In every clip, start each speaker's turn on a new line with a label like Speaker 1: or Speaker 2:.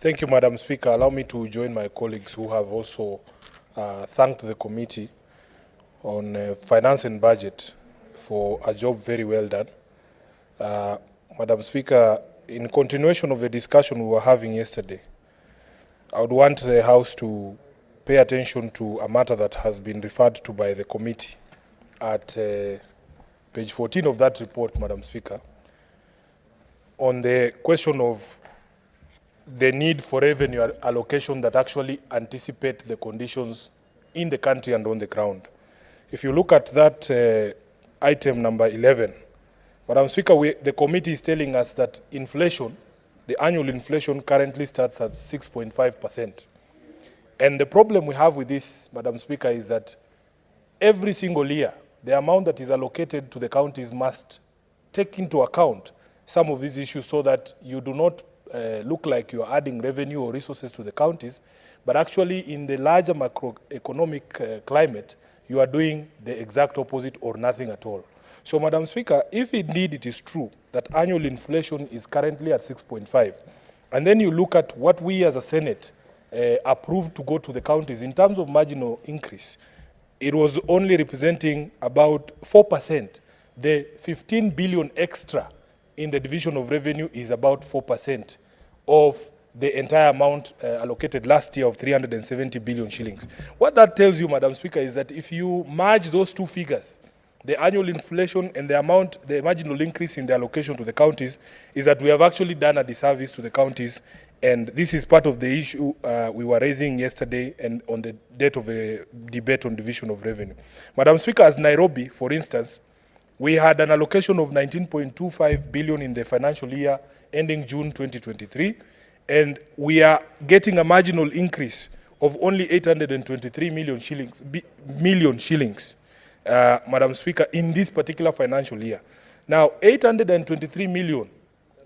Speaker 1: Thank you, Madam Speaker. Allow me to join my colleagues who have also thanked the committee on finance and budget for a job very well done. Madam Speaker, in continuation of the discussion we were having yesterday, I would want the House to pay attention to a matter that has been referred to by the committee at page 14 of that report, Madam Speaker, on the question of the need for revenue allocation that actually anticipate the conditions in the country and on the ground. If you look at that item number 11, Madam Speaker, the committee is telling us that inflation, the annual inflation currently starts at 6.5%. And the problem we have with this, Madam Speaker, is that every single year, the amount that is allocated to the counties must take into account some of these issues so that you do not look like you are adding revenue or resources to the counties, but actually in the larger macroeconomic climate, you are doing the exact opposite or nothing at all. So, Madam Speaker, if indeed it is true that annual inflation is currently at 6.5, and then you look at what we as a Senate approved to go to the counties in terms of marginal increase, it was only representing about 4%. The 15 billion extra in the division of revenue is about 4% of the entire amount allocated last year of 370 billion shillings. What that tells you, Madam Speaker, is that if you merge those two figures, the annual inflation and the amount, the marginal increase in the allocation to the counties, is that we have actually done a disservice to the counties. And this is part of the issue we were raising yesterday and on the date of a debate on division of revenue. Madam Speaker, as Nairobi, for instance, we had an allocation of 19.25 billion in the financial year ending June 2023, and we are getting a marginal increase of only 823 million shillings, Madam Speaker, in this particular financial year. Now, 823 million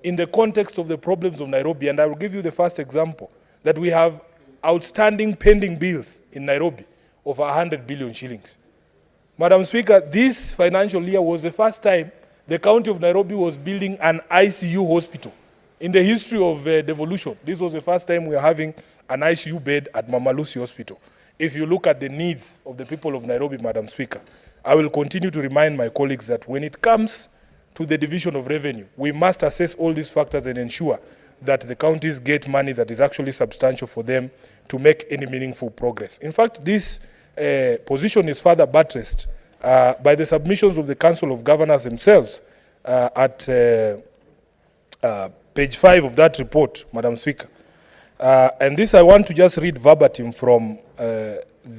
Speaker 1: in the context of the problems of Nairobi, and I will give you the first example, that we have outstanding pending bills in Nairobi of 100 billion shillings. Madam Speaker, this financial year was the first time the county of Nairobi was building an ICU hospital. In the history of devolution, this was the first time we are having an ICU bed at Mama Lucy Hospital. If you look at the needs of the people of Nairobi, Madam Speaker, I will continue to remind my colleagues that when it comes to the division of revenue, we must assess all these factors and ensure that the counties get money that is actually substantial for them to make any meaningful progress. In fact, this position is further buttressed by the submissions of the Council of Governors themselves at page 5 of that report, Madam Speaker. And this I want to just read verbatim from